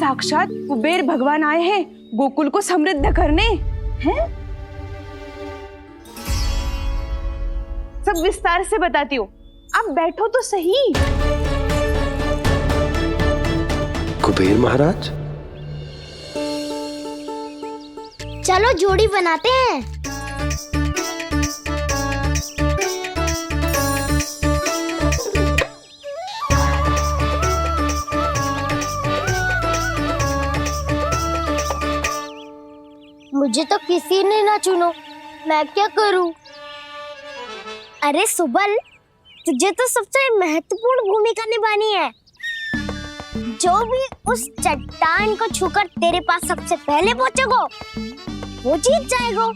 साक्षात कुबेर भगवान आए हैं गोकुल को समृद्ध करने हैं। सब विस्तार से बताती हूँ, आप बैठो तो सही। कुबेर महाराज, चलो जोड़ी बनाते हैं। मुझे तो किसी ने ना चुनो, मैं क्या करूं? अरे सुबल, तुझे तो सबसे महत्वपूर्ण भूमिका निभानी है। जो भी उस चट्टान को छूकर तेरे पास सबसे पहले पहुंचेगा वो जीत जाएगा।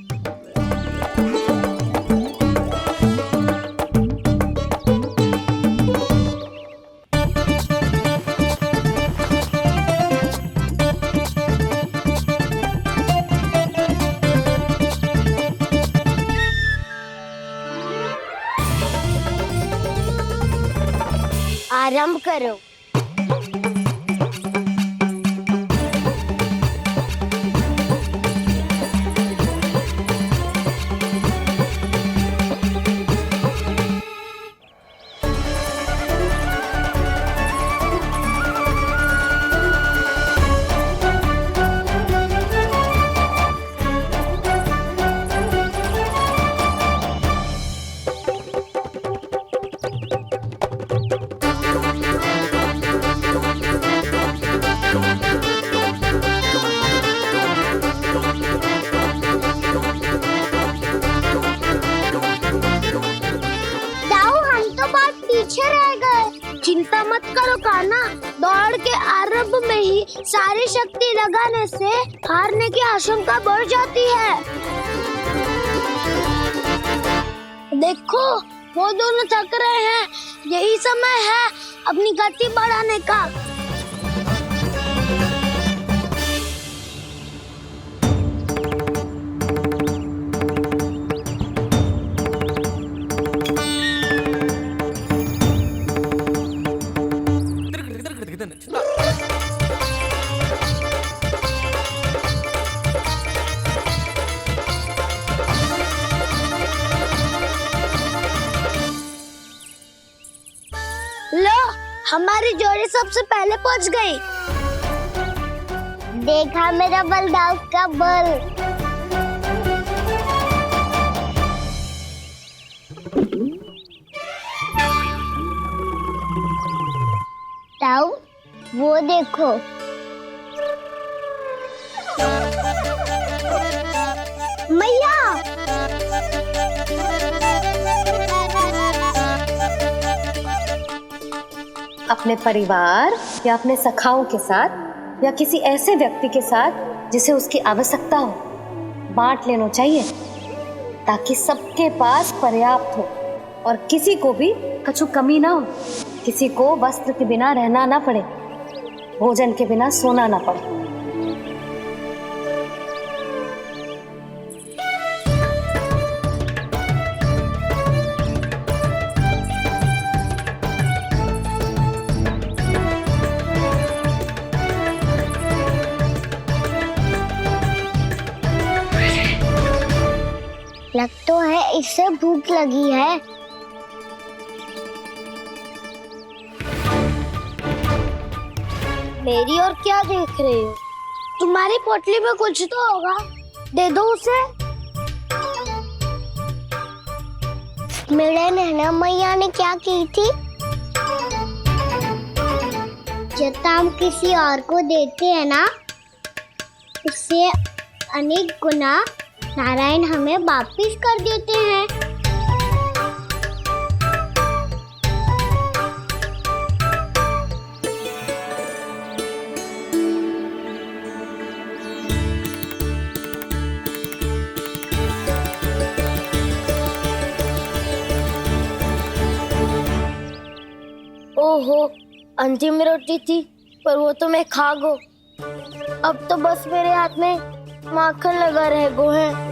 आरंभ करो। चिंता मत करो कान्हा, दौड़ के आरंभ में ही सारी शक्ति लगाने से हारने की आशंका बढ़ जाती है। देखो वो दोनों थक रहे हैं, यही समय है अपनी गति बढ़ाने का। लो, हमारी जोड़ी सबसे पहले पहुंच गई। देखा मेरा बलदाव का बल। ताऊ, वो देखो। मैया, अपने परिवार या अपने सखाओं के साथ या किसी ऐसे व्यक्ति के साथ जिसे उसकी आवश्यकता हो बांट लेना चाहिए, ताकि सबके पास पर्याप्त हो और किसी को भी कुछ कमी ना हो, किसी को वस्त्र के बिना रहना ना पड़े, भोजन के बिना सोना ना पड़े। लग तो है इससे भूख लगी है। मेरी और क्या देख रहे हो? तुम्हारी पोटली में कुछ तो होगा, दे दो उसे। मेरे नैना मैया ने क्या की थी? जब हम किसी और को देते हैं ना, उससे अनेक गुना नारायण हमें वापिस कर देते हैं। ओहो, अंतिम रोटी थी पर वो तो मैं खा गो। अब तो बस मेरे हाथ में माखन लगा रह गो है।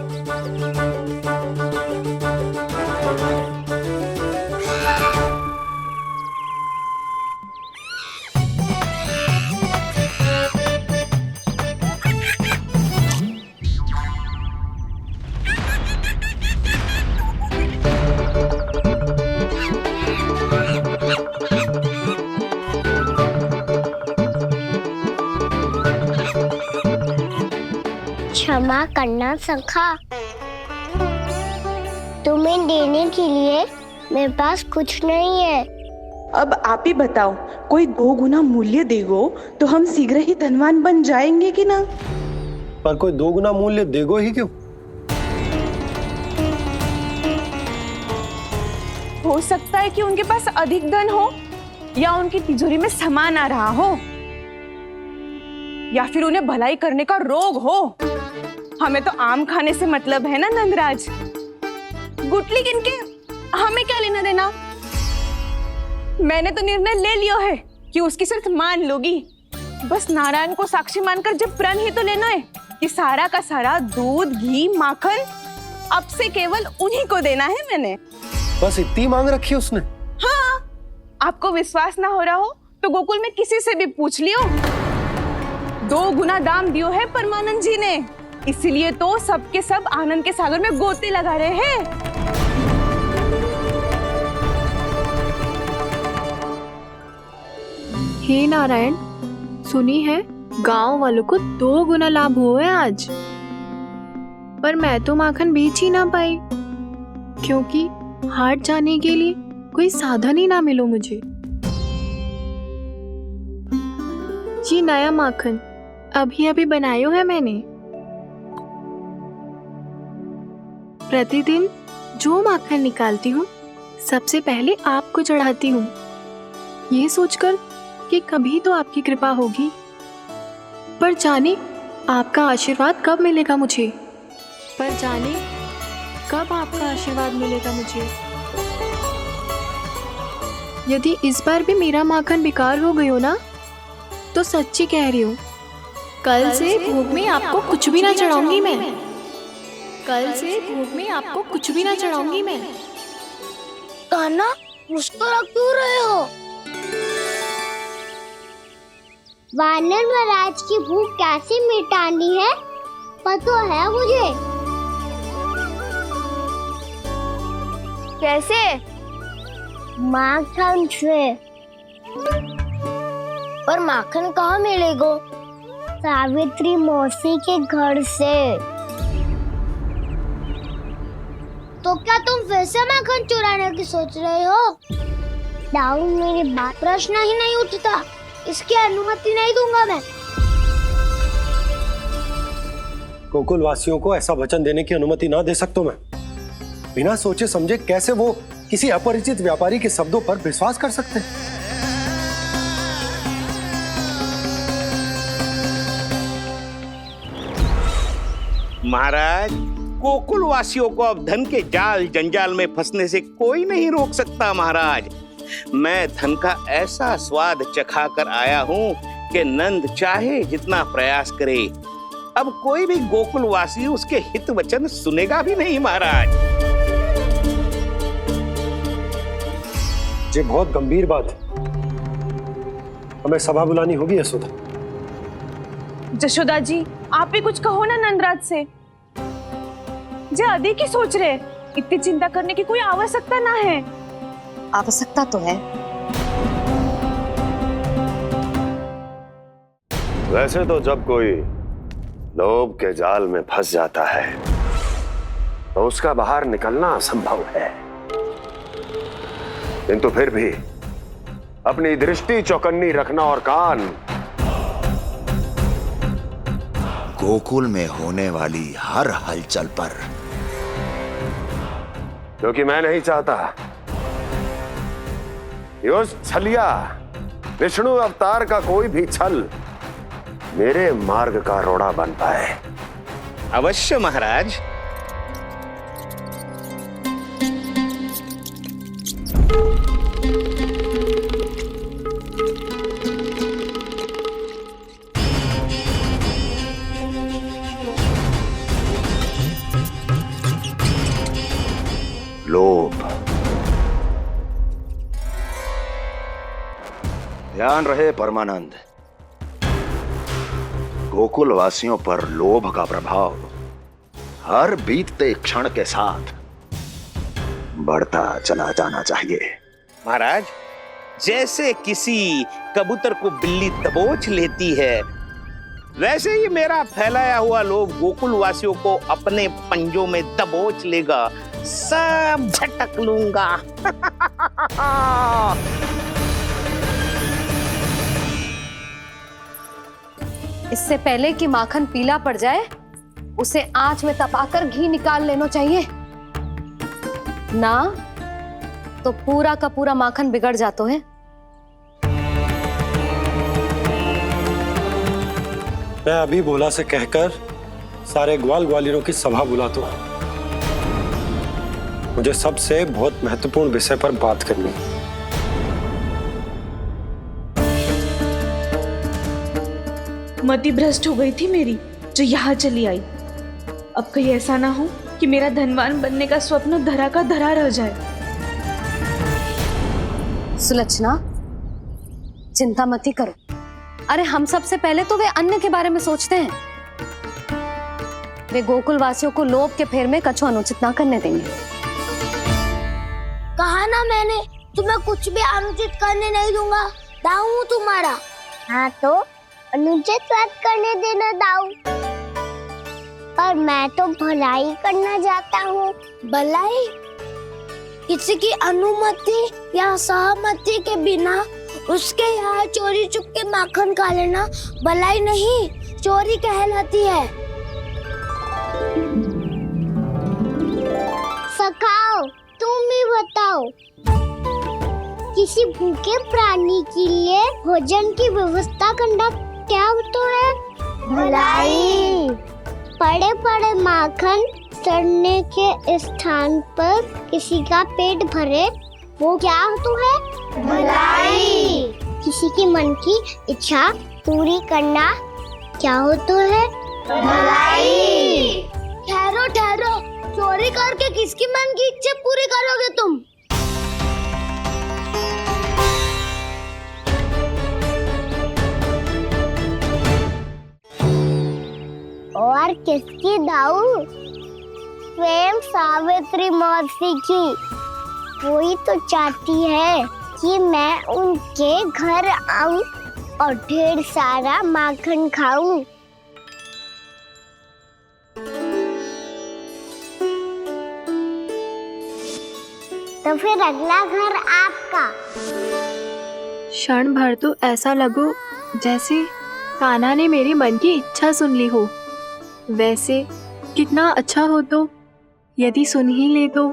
क्षमा करना सखा। तुम्हें देने के लिए मेरे पास कुछ नहीं है। अब आप ही बताओ, कोई 2 गुना मूल्य देगो तो हम शीघ्र ही धनवान बन जाएंगे कि ना? पर कोई 2 गुना मूल्य देगो ही क्यों? हो सकता है कि उनके पास अधिक धन हो, या उनकी तिजोरी में सामान आ रहा हो, या फिर उन्हें भलाई करने का रोग हो। हमें तो आम खाने से मतलब है ना नंदराज। गुटली किनके, हमें क्या लेना देना। मैंने तो निर्णय ले लिया है कि उसकी शर्त मान लोगी। बस नारायण को साक्षी मानकर जब प्रण ही तो लेना है कि सारा का सारा दूध, घी, माखन अब से केवल उन्हीं को देना है मैंने। बस इतनी मांग रखी है उसने? हाँ, आपको विश्वास ना हो रहा हो तो गोकुल में किसी से भी पूछ लियो। 2 गुना दाम दियो है परमानंद जी ने, इसीलिए तो सबके सब आनंद के सागर में गोते लगा रहे हैं। हे नारायण, सुनी है गांव वालों को 2 गुना लाभ हुआ है आज। पर मैं तो माखन बेच ही ना पाई, क्योंकि हाट जाने के लिए कोई साधन ही ना मिलो मुझे। ये नया माखन अभी अभी बनायो है मैंने। प्रतिदिन जो माखन निकालती हूँ सबसे पहले आपको चढ़ाती हूँ, ये सोचकर कि कभी तो आपकी कृपा होगी। पर जाने आपका आशीर्वाद कब मिलेगा मुझे, पर जाने कब आपका आशीर्वाद मिलेगा मुझे। यदि इस बार भी मेरा माखन बेकार हो गयो ना, तो सच्ची कह रही हूँ, कल से भोग में आपको कुछ भी ना चढ़ाऊंगी मैं। कल से भोग में आपको कुछ भी ना चढ़ाऊंगी मैं। कान्हा, मुस्कुरा क्यों रहे हो? वानर महाराज की भूख कैसे मिटानी है पता है मुझे। कैसे? माखन से। पर माखन कहाँ मिलेगा? सावित्री मौसी के घर से। तो क्या तुम फिर से माखन चुराने की सोच रहे हो? डाउन मेरी बात प्रश्न ही नहीं उठता, इसकी अनुमति नहीं दूंगा मैं। गोकुल वासियों को ऐसा वचन देने की अनुमति ना दे सकता मैं। बिना सोचे समझे कैसे वो किसी अपरिचित व्यापारी के शब्दों पर विश्वास कर सकते हैं? महाराज, गोकुल वासियों को अब धन के जाल जंजाल में फंसने से कोई नहीं रोक सकता। महाराज, मैं धन का ऐसा स्वाद चखा कर आया हूँ कि नंद चाहे जितना प्रयास करे, अब कोई भी गोकुल वासी उसके हित वचन सुनेगा भी नहीं। महाराज, ये बहुत गंभीर बात है, हमें सभा बुलानी होगी यशोदा। जशोदा जी, आप भी कुछ कहो ना नंदराज से। जे अधिक ही सोच रहे, इतनी चिंता करने की कोई आवश्यकता ना है। आवश्यकता तो है। वैसे तो जब कोई लोभ के जाल में फंस जाता है तो उसका बाहर निकलना असंभव है, किंतु फिर भी अपनी दृष्टि चौकन्नी रखना और कान गोकुल में होने वाली हर हलचल पर, क्योंकि मैं नहीं चाहता कि उस छलिया विष्णु अवतार का कोई भी छल मेरे मार्ग का रोड़ा बन पाए। अवश्य महाराज। लोभ, ध्यान रहे परमानंद, गोकुल वासियों पर लोभ का प्रभाव हर बीतते क्षण के साथ बढ़ता चला जाना चाहिए। महाराज, जैसे किसी कबूतर को बिल्ली दबोच लेती है, वैसे ही मेरा फैलाया हुआ लोभ गोकुल वासियों को अपने पंजों में दबोच लेगा, सब झटक लूंगा। इससे पहले कि माखन पीला पड़ जाए, उसे आंच में तपाकर घी निकाल लेना चाहिए, ना तो पूरा का पूरा माखन बिगड़ जाता है। मैं अभी भोला से कहकर सारे ग्वाल ग्वालियरों की सभा बुलाता हूं। मुझे सबसे बहुत महत्वपूर्ण विषय पर बात करनी है। मति भ्रष्ट हो गई थी मेरी, जो यहाँ चली आई। अब कहीं ऐसा ना हो कि मेरा धनवान बनने का स्वप्न धरा का धरा रह जाए। सुलक्षणा, चिंता मत ही करो। अरे हम सबसे पहले तो वे अन्न के बारे में सोचते हैं। वे गोकुल वासियों को लोभ के फेर में कछु अनुचित ना करने देंगे। कहा ना मैंने, तुम्हें कुछ भी अनुचित करने नहीं दूंगा। दाऊ हूँ तुम्हारा। हाँ तो अनुचित बात करने देना दाऊ, पर मैं तो भलाई करना चाहता हूँ। भलाई? किसी की अनुमति या सहमति के बिना उसके यहाँ चोरी चुप के माखन खा लेना भलाई नहीं, चोरी कहलाती है। सखाओ, तुम ही बताओ, किसी भूखे प्राणी के लिए भोजन की व्यवस्था करना क्या होता है? भलाई। पड़े पड़े माखन चढ़ने के स्थान पर किसी का पेट भरे, वो क्या होता है? भलाई। किसी की मन की इच्छा पूरी करना क्या होता है? भलाई। ठहरो ठहरो, चोरी करके किसकी मन की इच्छा पूरी करोगे तुम? और किसकी दाऊ? स्वयं सावित्री मौसी की। वही तो चाहती है कि मैं उनके घर आऊं और ढेर सारा माखन खाऊं। तो फिर अगला घर आपका। क्षण भर तो ऐसा लगो जैसे कान्हा ने मेरे मन की इच्छा सुन ली हो। वैसे कितना अच्छा हो तो यदि सुन ही ले तो।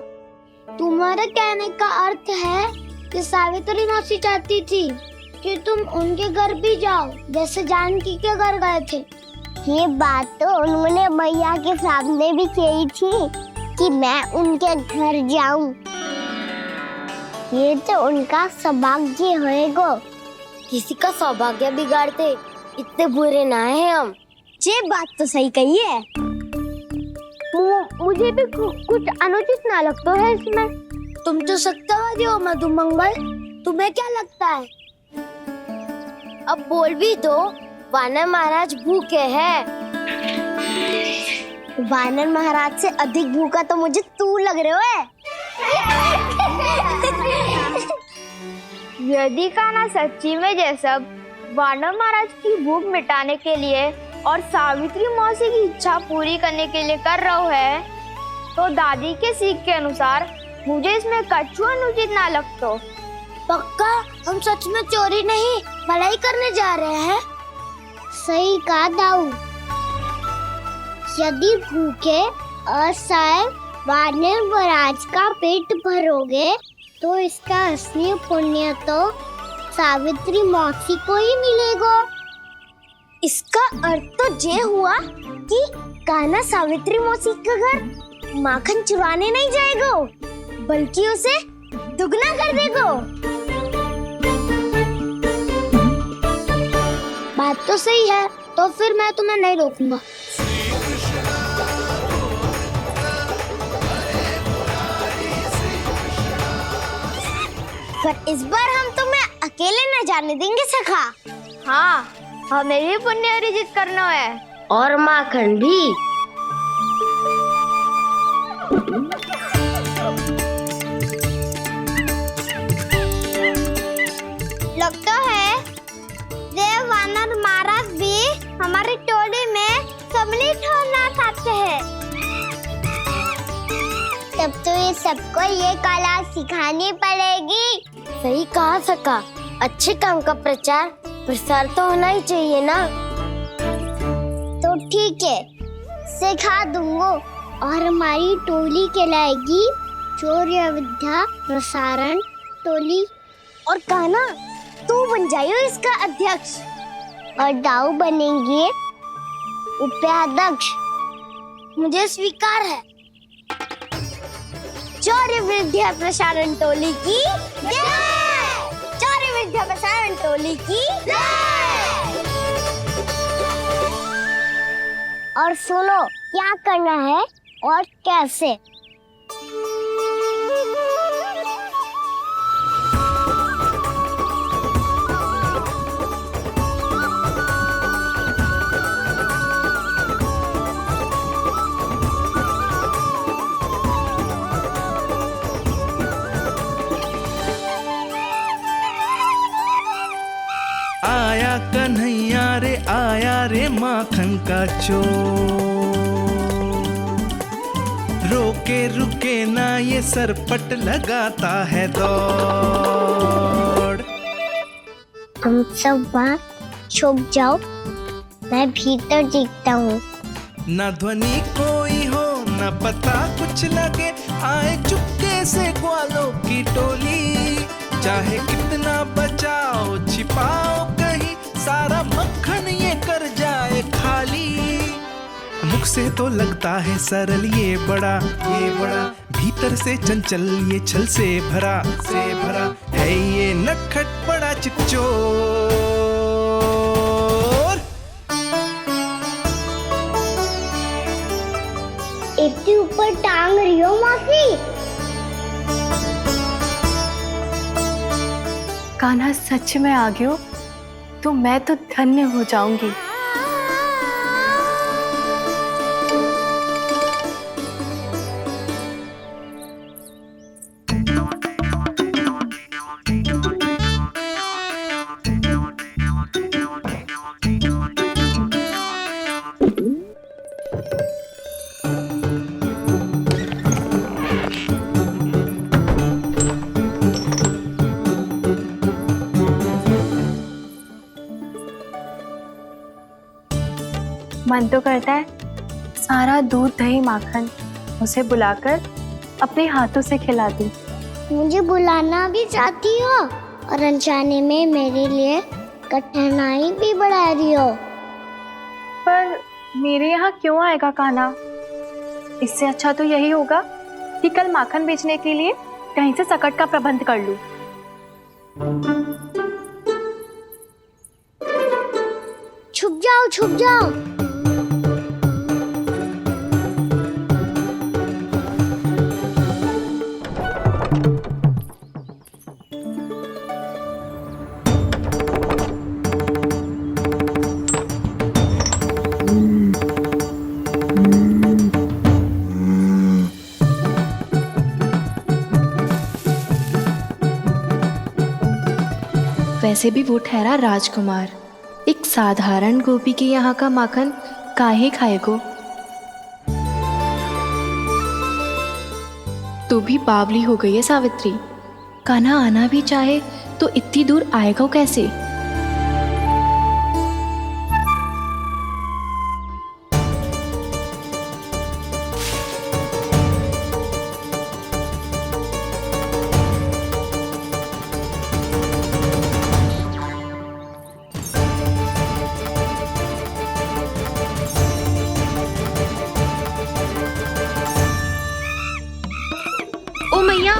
तुम्हारे कहने का अर्थ है कि सावित्री मौसी चाहती थी कि तुम उनके घर भी जाओ, जैसे जानकी के घर गए थे। ये बात तो उन्होंने मैया के सामने भी कही थी कि मैं उनके घर जाऊं। ये तो उनका सौभाग्य होएगा। किसी का सौभाग्य बिगाड़ते इतने बुरे ना है हम। ये बात तो सही कही है। मुझे भी कुछ अनुचित ना लगता है इसमें। तुम तो सत्यवादी हो मधुमंगल, तुम्हें क्या लगता है? अब बोल भी दो, वानर महाराज भूखे हैं। वानर महाराज से अधिक भूखा तो मुझे तू लग रहे हो। यदि कान्हा सच्ची में जैसा वानर महाराज की भूख मिटाने के लिए और सावित्री मौसी की इच्छा पूरी करने के लिए कर रहा है, तो दादी के सीख के अनुसार मुझे इसमें कछु अनुचित ना लगतो। पक्का हम सच में चोरी नहीं भलाई करने जा रहे हैं। सही कहा दाऊ। यदि भूखे असहाय वानर महाराज का पेट भरोगे तो इसका असली पुण्य तो सावित्री मौसी को ही मिलेगा। इसका अर्थ तो ये हुआ कि कान्हा सावित्री मौसी के घर माखन चुराने नहीं जाएगा, बल्कि उसे दुगना कर देगा। बात तो सही है, तो फिर मैं तुम्हें नहीं रोकूंगा। पर इस बार हम तुम्हें अकेले न जाने देंगे सखा। हाँ, हमें भी पुण्य अर्जित करना है और माखन भी। लगता है देव वानर महाराज भी हमारी टोली ऑमलेट होना खाते हैं। तब तो ये सबको ये कला सिखानी पड़ेगी। सही कहा सका, अच्छे काम का प्रचार प्रसार तो होना ही चाहिए ना। तो ठीक है, सिखा दूंगा। और हमारी टोली कहलाएगी शौर्य विद्या प्रसारण टोली। और कान्हा, तू बन जाइयो इसका अध्यक्ष और दाऊ बनेंगे उपाध्यक्ष। मुझे स्वीकार है। शौर्य विद्या प्रसारण टोली की जय! शौर्य विद्या प्रसारण टोली की जय! और सुनो क्या करना है और कैसे। आया कन्हैया रे आया रे माखन का चोर, रोके रुके ना ये सरपट लगाता है दौड़। तुम सब वहाँ छुप जाओ, मैं भीतर देखता हूँ। ना ध्वनि कोई हो ना पता कुछ लगे, आए चुपके से ग्वालों की टोली। चाहे कितना बचाओ छिपाओ कहीं, सारा मक्खन ये कर जाए खाली। मुख से तो लगता है सरल ये बड़ा भीतर से चंचल ये छल से भरा है ये नटखट बड़ा चिच्चोर। इतनी ऊपर टांग रही हो मासी। कान्हा सच में आ गयो तो मैं तो धन्य हो जाऊंगी। मन तो करता है सारा दूध दही माखन उसे बुलाकर अपने हाथों से खिला दूं। मुझे बुलाना भी चाहती हो और अनजाने में मेरे लिए कठिनाई भी बढ़ा रही हो। पर मेरे यहाँ क्यों आएगा कान्हा? इससे अच्छा तो यही होगा कि कल माखन बेचने के लिए कहीं से सकट का प्रबंध कर लूं। छुप जाओ छुप जाओ। वैसे भी वो ठहरा राजकुमार, एक साधारण गोपी के यहाँ का माखन काहे खाएगो। तो भी बावली हो गई है सावित्री। कान्हा आना भी चाहे तो इतनी दूर आएगा कैसे? ओ मैया,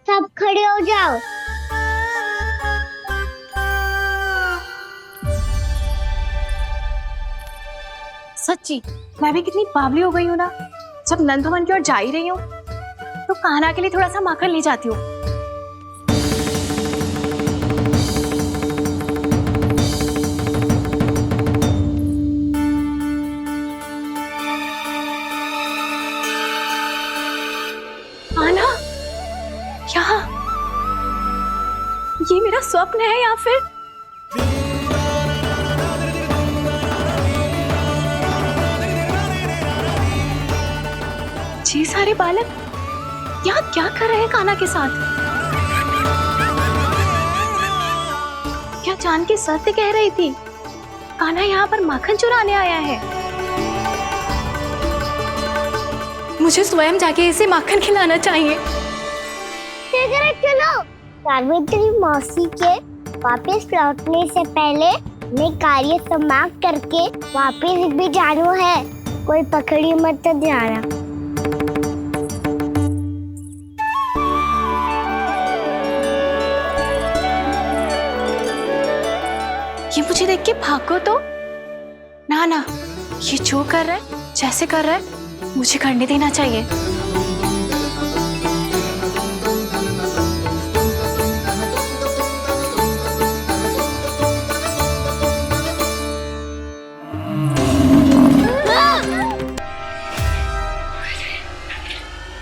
सब खड़े हो जाओ। सच्ची मैं भी कितनी बावली हो गई हूँ ना। जब नंदवन की ओर जा ही रही हूँ तो कान्हा के लिए थोड़ा सा माखन ले जाती हूँ। स्वप्न है या फिर ये सारे बालक यहाँ क्या कर रहे हैं कान्हा के साथ? क्या जानकी सत्य कह रही थी? कान्हा यहाँ पर माखन चुराने आया है। मुझे स्वयं जाके इसे माखन खिलाना चाहिए। चलो सावित्री मौसी के वापस लौटने से पहले मैं कार्य समाप्त करके वापस भी जाना है। कोई पकड़ी मत जाना। ये मुझे देख के भागो तो ना ना, ये जो कर रहा है जैसे कर रहा है मुझे करने देना चाहिए।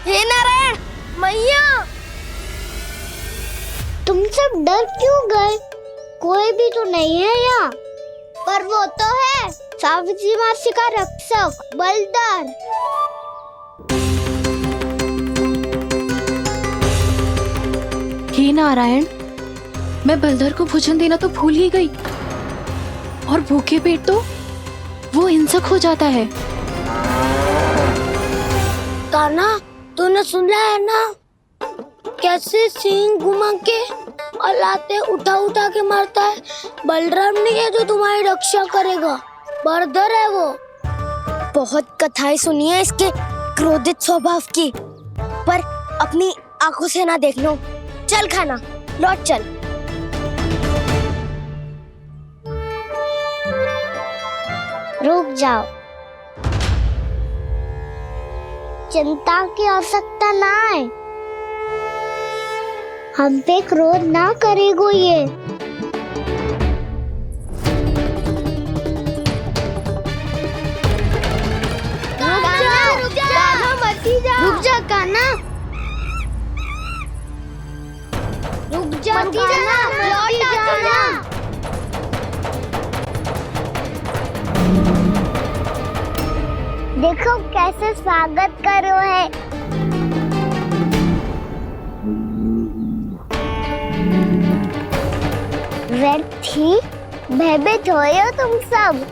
हे नारायण मैया, तुम सब डर क्यों गए? कोई भी तो नहीं है यहाँ। पर वो तो है सावित्री मासी का रक्षक बलदार। हे नारायण, मैं बलदर को भोजन देना तो भूल ही गई, और भूखे पेट तो वो हिंसक हो जाता है। कान्हा, तूने सुना है ना कैसे सींग घुमा के और लाते उठा उठा के मारता है? बलराम नहीं है जो तुम्हारी रक्षा करेगा, बलदर है वो। बहुत कथाएं सुनी है इसके क्रोधित स्वभाव की, पर अपनी आंखों से ना देख लो। चल खाना, लौट चल। रुक जाओ, चिंता की आवश्यकता ना है। हम पे क्रोध ना करेगो ये। रुक जा कान्हा, रुक जा कान्हा, लौट जाना। देखो कैसे स्वागत करो है। व्यर्थी भयभीत हो तुम सब।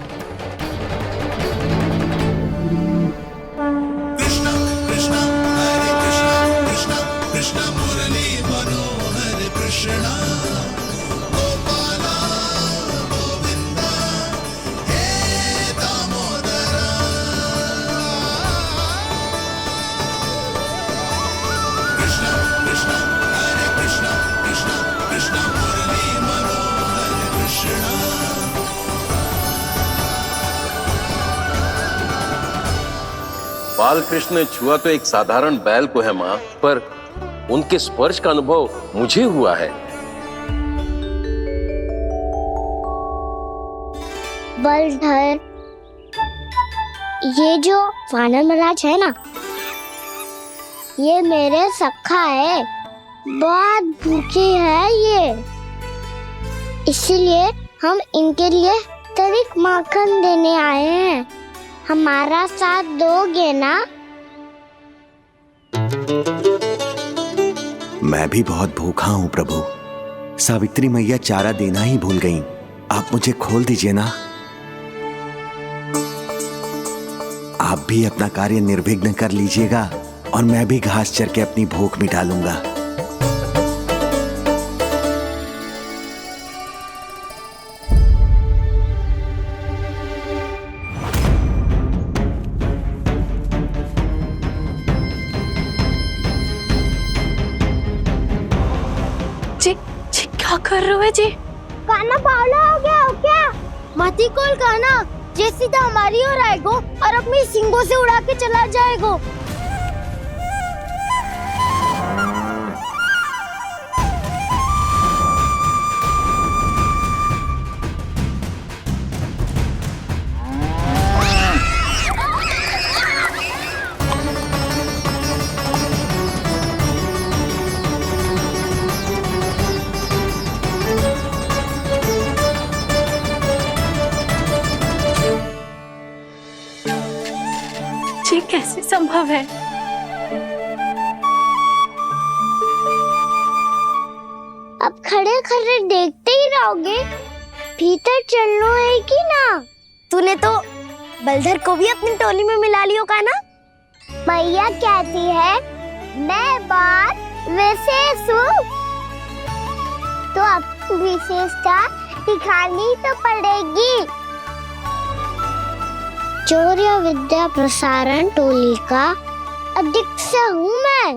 बाल कृष्ण ने छुआ तो एक साधारण बैल को है माँ, पर उनके स्पर्श का अनुभव मुझे हुआ है। बलधर, ये जो वानर महाराज है ना, ये मेरे सखा है। बहुत भूखे है ये, इसीलिए हम इनके लिए तरीक माखन देने आए हैं। हमारा साथ दोगे ना? मैं भी बहुत भूखा हूँ प्रभु। सावित्री मैया चारा देना ही भूल गईं। आप मुझे खोल दीजिए ना। आप भी अपना कार्य निर्विघ्न कर लीजिएगा और मैं भी घास चर के अपनी भूख मिटा लूंगा। क्या कर रहे हो जी? कान्हा पावला हो गया हो क्या? मती कोल कान्हा, जे सीधा हमारी ओर आएगो और अपनी सींगों से उड़ा के चला जाएगो। संभव है? अब खड़े खड़े देखते ही रहोगे? भीतर चलना है कि ना? तूने तो बलधर को भी अपनी टोली में मिला लियो का ना? मैया कहती है मैं बात विशेष हूँ, तो अब विशेषता दिखानी तो पड़ेगी। चौर्य विद्या प्रसारण टोली का अध्यक्ष हूँ मैं।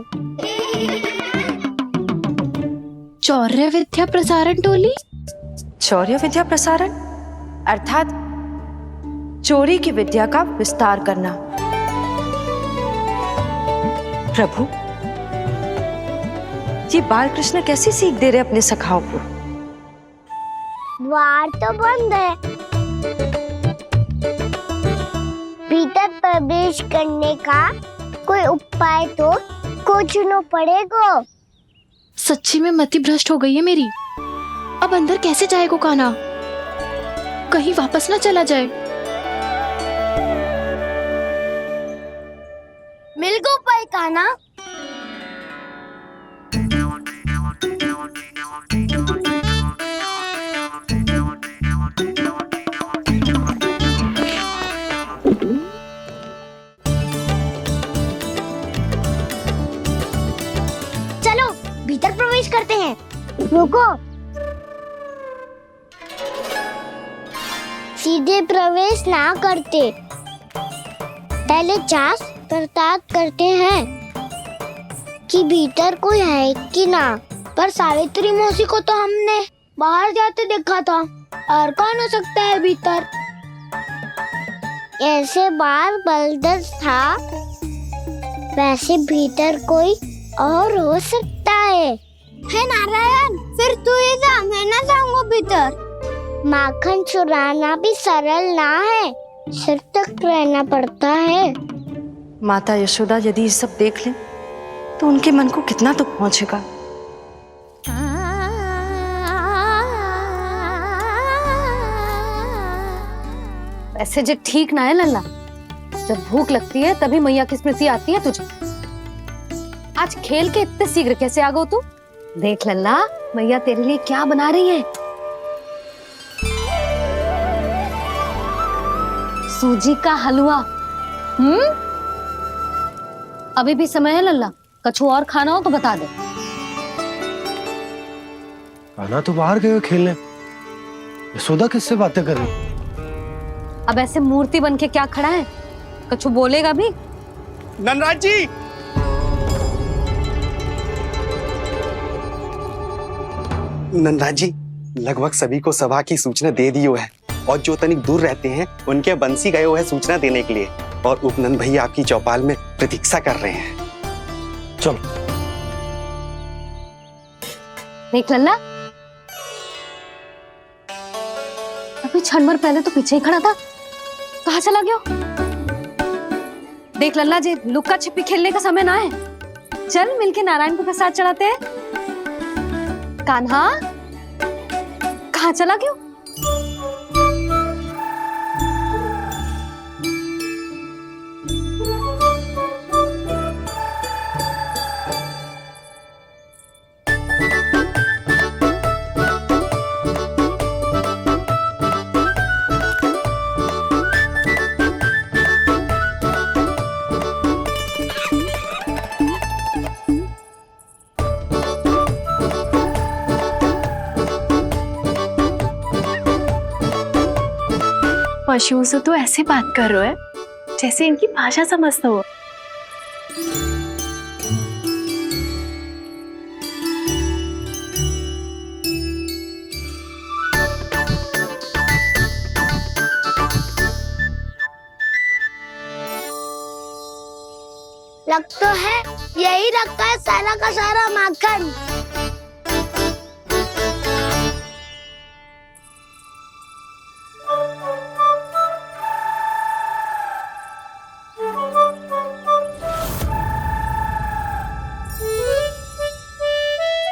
चौर्य विद्या प्रसारण टोली? चौर्य विद्या प्रसारण अर्थात चोरी की विद्या का विस्तार करना। प्रभु, ये बाल कृष्ण कैसी सीख दे रहे अपने सखाओं को? द्वार तो बंद है, भीतर प्रवेश करने का कोई उपाय तो खोजना पड़ेगा। सच्ची में मति भ्रष्ट हो गई है मेरी। अब अंदर कैसे जाएगा कान्हा? कहीं वापस ना चला जाए। मिल गो उपाय कान्हा। चलो भीतर प्रवेश करते हैं। रुको, सीधे प्रवेश ना करते, पहले जांच पड़ताल करते हैं कि भीतर कोई है कि ना। पर सावित्री मौसी को तो हमने बाहर जाते देखा था, और कौन हो सकता है भीतर? ऐसे बार बलदर था, वैसे भीतर कोई और हो सकता है नारायण? फिर तू ही जा, मैं ना जाऊंगा भीतर। माखन चुराना भी सरल ना है, सिर तक रहना पड़ता है। माता यशोदा यदि ये सब देख लें तो उनके मन को कितना दुख पहुंचेगा। ऐसे जो ठीक ना है लल्ला। जब भूख लगती है तभी मैया की स्मृति आती है तुझे। आज खेल के इतने शीघ्र कैसे आ गो तू? देख लल्ला, मैया तेरे लिए क्या बना रही है। सूजी का हलवा। अभी भी समय है लल्ला, कछु और खाना हो तो बता दे। कान्हा तो बाहर गए खेलने, यशोदा किससे बातें कर रही? अब ऐसे मूर्ति बन के क्या खड़ा है? कछु बोलेगा भी? नंदराज जी, नंदराज जी, लगभग सभी को सभा की सूचना दे दी है, और जो तनिक दूर रहते हैं उनके बंसी गए हुए सूचना देने के लिए, और उपनंद भैया आपकी चौपाल में प्रतीक्षा कर रहे हैं। चलो। देख लल्ला, अभी क्षण भर पहले तो पीछे ही खड़ा था, कहाँ चला गया? देख लल्ला जी, लुक्का छिपी खेलने का समय ना है। चल मिलके नारायण को प्रसाद चढ़ाते हैं। कान्हा, कहाँ चला गया? पशुओं से तो ऐसे बात कर रहे हो जैसे इनकी भाषा समझते हो। लग तो है यही रखा है सारा का सारा माखन।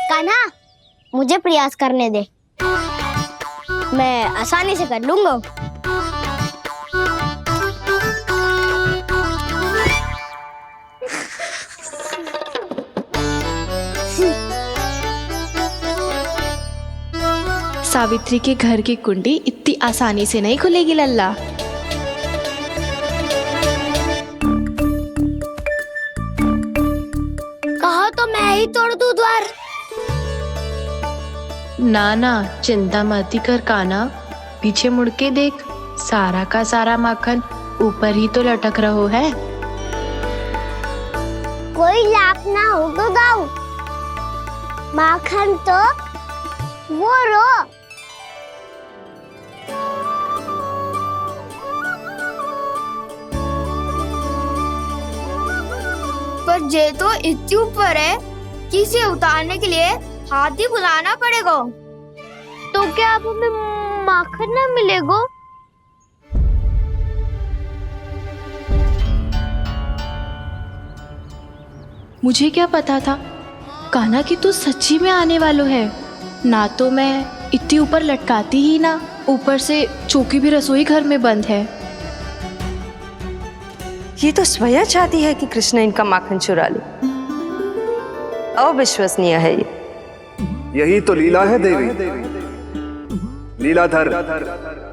कान्हा, मुझे प्रयास करने दे, मैं आसानी से कर लूंगा। सावित्री के घर की कुंडी इतनी आसानी से नहीं खुलेगी लल्ला। कहो तो मैं ही तोड़ दूं द्वार। ना ना, चिंता मत ही कर काना, पीछे मुड़ के देख, सारा का सारा माखन ऊपर ही तो लटक रहो है। कोई लाभ ना होगा गाऊ, माखन तो वो रो। पर जे तो इतनी ऊपर है कि इसे उतारने के लिए हाथी बुलाना पड़ेगा। तो क्या अब हमें माखन ना मिलेगा? मुझे क्या पता था कान्हा कि तू सच्ची में आने वालो है। ना तो मैं इतनी ऊपर लटकाती ही ना, ऊपर से चौकी भी रसोई घर में बंद है। ये तो स्वयं चाहती है कि कृष्ण इनका माखन चुरा ले। अविश्वसनीय है ये। यही तो लीला है देवी, लीलाधर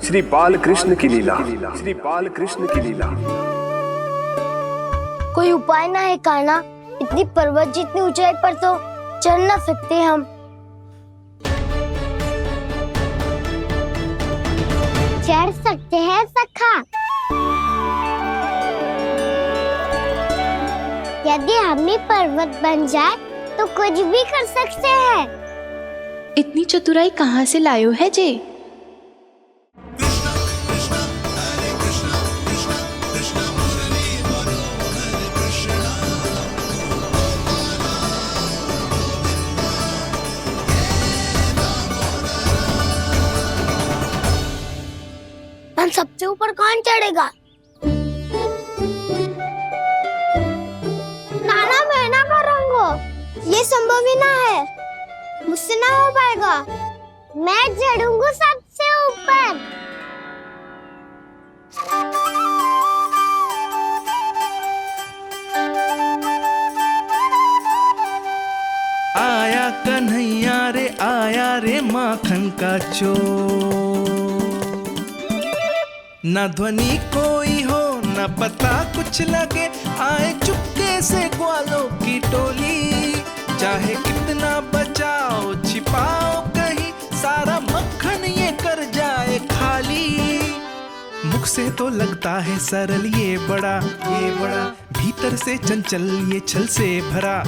श्री बाल कृष्ण की लीला, श्री बाल कृष्ण की लीला। कोई उपाय ना है कान्हा? इतनी पर्वत जितनी ऊंचाई पर तो चढ़ ना सकते हम। चढ़ सकते हैं सखा, यदि हम ही पर्वत बन जाए तो कुछ भी कर सकते हैं। इतनी चतुराई कहाँ से लायो है जे? हम सबसे ऊपर कौन चढ़ेगा? नाना मैं ना करूँगा, ये संभव ही ना है, मुझसे ना हो पाएगा। मैं चढ़ूंगा सबसे ऊपर। आया कन्हैया रे माखन का चोर। न ध्वनि कोई हो न पता कुछ लगे, आए चुपके से ग्वालों की टोली। चाहे कितना बचाओ छिपाओ कहीं, सारा मक्खन ये कर जाए खाली। मुख से तो लगता है सरल ये बड़ा, भीतर से चंचल ये छल से भरा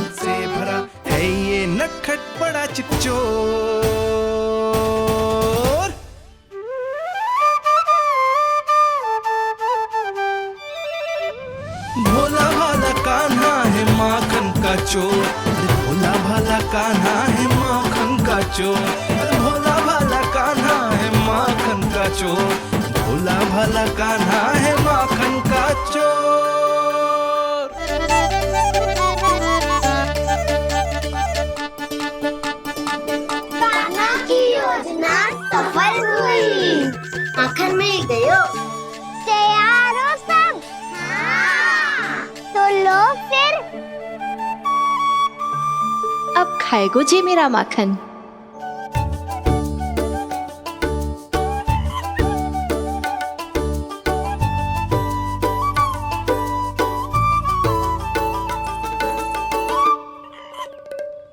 है ये नटखट बड़ा चिच्चोर। भोला भाला कान्हा है माखन का चोर, भोला भाला कान्हा है माखन का चोर, भोला भाला कान्हा है माखन का चोर, भोला भाला कान्हा है माखन का चोर। कान्हा की योजना सफल हुई, माखन मिल गयो। तैयार हो सब? हाँ। तो लो फिर। अब खाएगो जे मेरा माखन।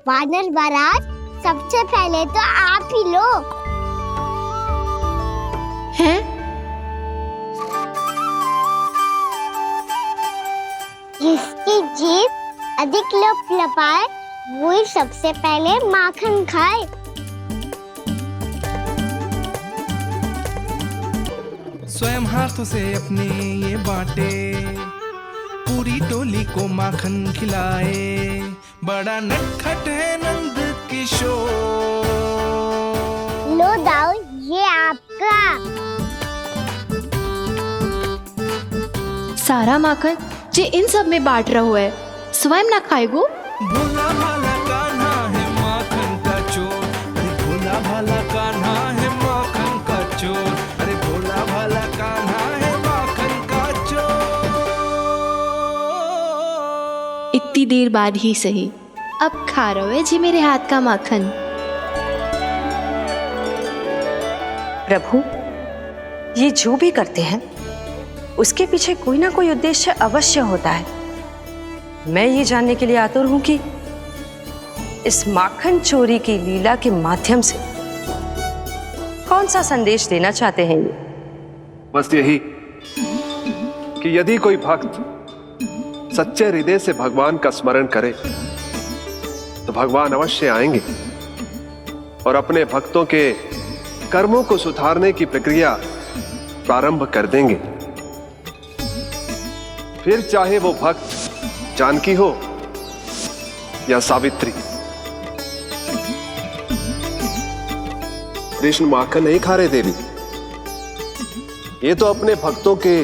वानर महाराज, सबसे पहले तो आप ही लो। हैं? जिसकी जीभ अधिक लपलपाए वही सबसे पहले माखन खाए। स्वयं हाथों से अपने ये बांटे, पूरी टोली को माखन खिलाए। बड़ा नटखट है नंद किशोर। लो दाऊ, ये आपका। सारा माखन जे इन सब में बांट रहो है, स्वयं ना खाएगो। भोला भाला कान्हा है माखन का चोर, अरे भोला भाला कान्हा है माखन का चोर, अरे भोला भाला कान्हा है माखन का चोर। इतनी देर बाद ही सही, अब खा रहे जी मेरे हाथ का माखन। प्रभु, ये जो भी करते हैं उसके पीछे कोई ना कोई उद्देश्य अवश्य होता है। मैं ये जानने के लिए आतुर हूं कि इस माखन चोरी की लीला के माध्यम से कौन सा संदेश देना चाहते हैं ये। बस यही कि यदि कोई भक्त सच्चे हृदय से भगवान का स्मरण करे तो भगवान अवश्य आएंगे और अपने भक्तों के कर्मों को सुधारने की प्रक्रिया प्रारंभ कर देंगे। फिर चाहे वो भक्त जानकी हो या सावित्री। कृष्ण माखन नहीं खा रहे देवी, ये तो अपने भक्तों के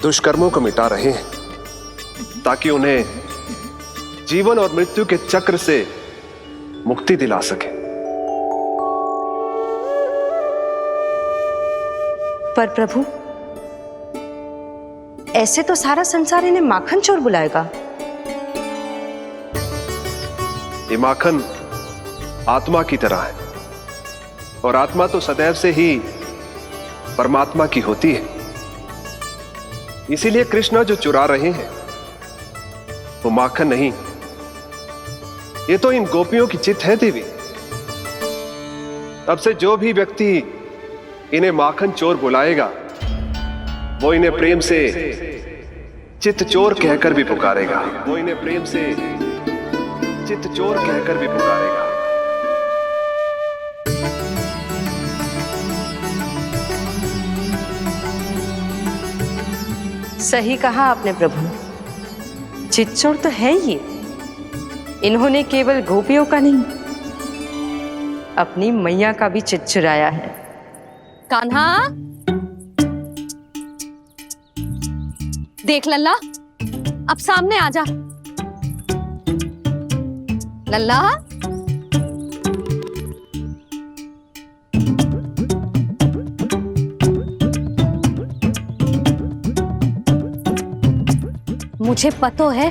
दुष्कर्मों को मिटा रहे हैं ताकि उन्हें जीवन और मृत्यु के चक्र से मुक्ति दिला सके। पर प्रभु, ऐसे तो सारा संसार इन्हें माखन चोर बुलाएगा। ये माखन आत्मा की तरह है और आत्मा तो सदैव से ही परमात्मा की होती है। इसीलिए कृष्ण जो चुरा रहे हैं वो माखन नहीं, ये तो इन गोपियों की चित है देवी। अब से जो भी व्यक्ति इन्हें माखन चोर बुलाएगा वो इन्हें प्रेम से चित्त चोर कहकर भी पुकारेगा। वो इन्हें प्रेम से चित्त चोर कहकर भी पुकारेगा। सही कहा आपने प्रभु, चित चोर तो है ये। इन्होंने केवल गोपियों का नहीं, अपनी मैया का भी चित चुराया है। कान्हा, देख लल्ला, अब सामने आ जा। लल्ला, मुझे पतो है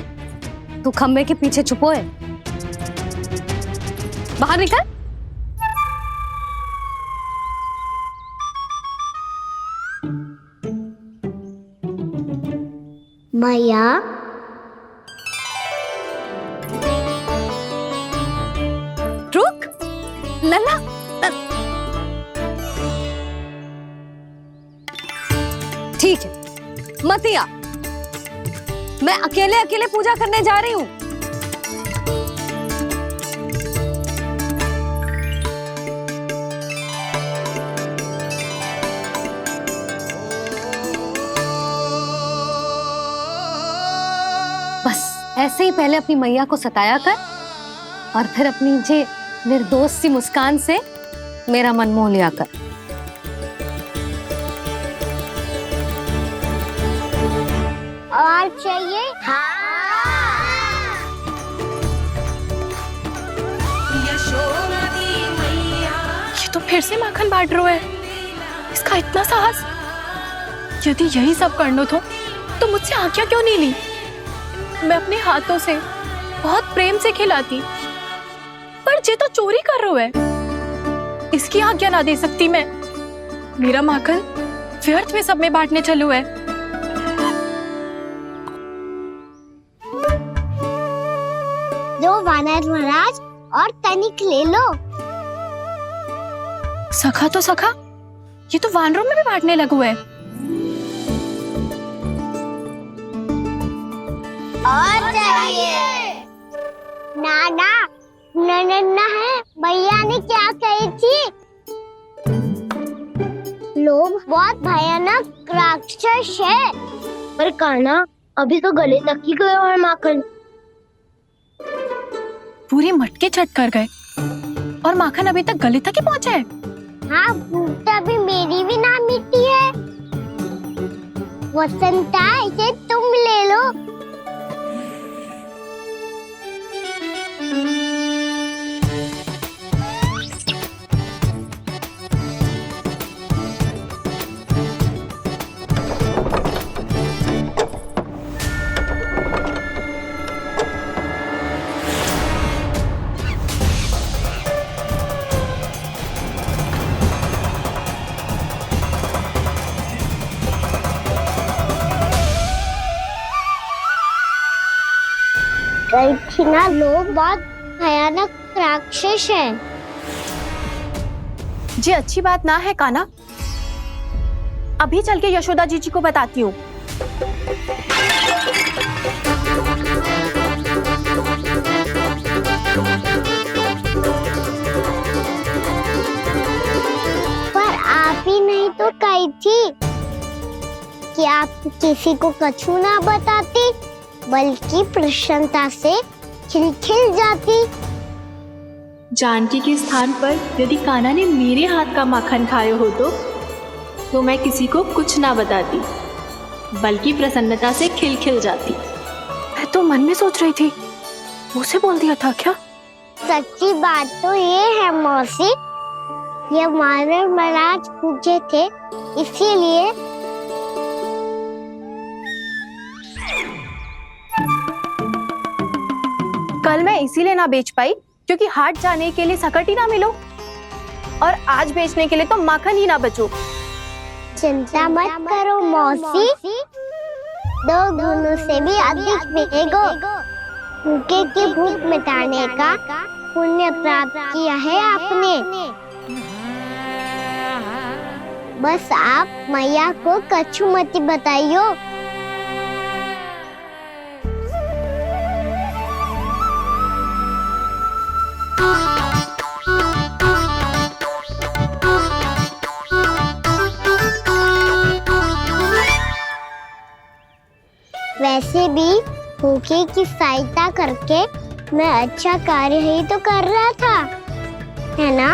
तू खम्बे के पीछे छुपो है। बाहर निकल। मैया, रुक लल्ला, ठीक है मत आ, मैं अकेले अकेले पूजा करने जा रही हूँ। बस ऐसे ही पहले अपनी मैया को सताया कर और फिर अपनी जे निर्दोष सी मुस्कान से मेरा मन मोह लिया कर। और चाहिए? ये तो फिर से माखन बांट रहा है। इसका इतना साहस। यदि यही सब करना तो मुझसे आज्ञा क्यों नहीं ली? मैं अपने हाथों से बहुत प्रेम से खिलाती, पर ये तो चोरी कर रहा है। इसकी आज्ञा ना दे सकती मैं। मेरा माखन व्यर्थ में सब में बांटने चलू है। दो वानर महाराज और तनिक ले लो। सखा तो सखा, ये तो वानरों में भी बांटने लगा है। और चाहिए? नाना, नन्ना है, भैया ने क्या कही थी? लोभ बहुत भयानक राक्षस है। पर कान्हा, अभी तो गले तक ही गया है माखन। पूरी मटके चट कर गए और माखन अभी तक गले तक ही पहुंचा है। हाँ, भूख तभी मेरी भी ना मिटी है। वसंता, इसे तुम ले लो। बिना लोग बहुत भयानक राक्षस हैं। जी अच्छी बात ना है कान्हा, अभी चल के यशोदा जी को बताती हूँ। पर आप ही नहीं तो कही थी कि आप किसी को कछु ना बताती, बल्कि प्रसन्नता से खिलखिल जाती। जानकी के स्थान पर यदि कान्हा ने मेरे हाथ का माखन खाए हो तो मैं किसी को कुछ ना बताती, बल्कि प्रसन्नता से खिलखिल जाती। मैं तो मन में सोच रही थी, मुझसे बोल दिया था क्या? सच्ची बात तो ये है मौसी, ये मानव महाराज पूछे थे, इसीलिए कल मैं इसीलिए ना बेच पाई क्योंकि हाट जाने के लिए सकट ही ना मिलो, और आज बेचने के लिए तो माखन ही ना बचो। चिंता मत करो मौसी, 2 गुणों से भी अधिक मिलेगा। भूखे की भूख मिटाने का पुण्य प्राप्त किया है आपने। बस आप मैया को कछु मत बताइयो। वैसे भी भूखे की सहायता करके मैं अच्छा कार्य ही तो कर रहा था, है ना?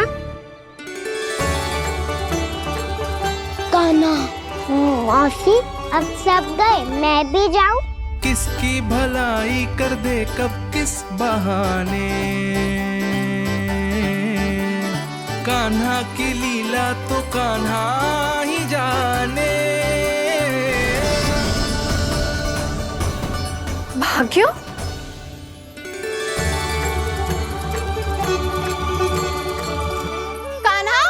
कान्हा, मौसी अब सब गए, मैं भी जाऊं? किसकी भलाई कर दे कब किस बहाने, कान्हा की लीला तो कान्हा ही जाने। भाग्यो, कान्हा,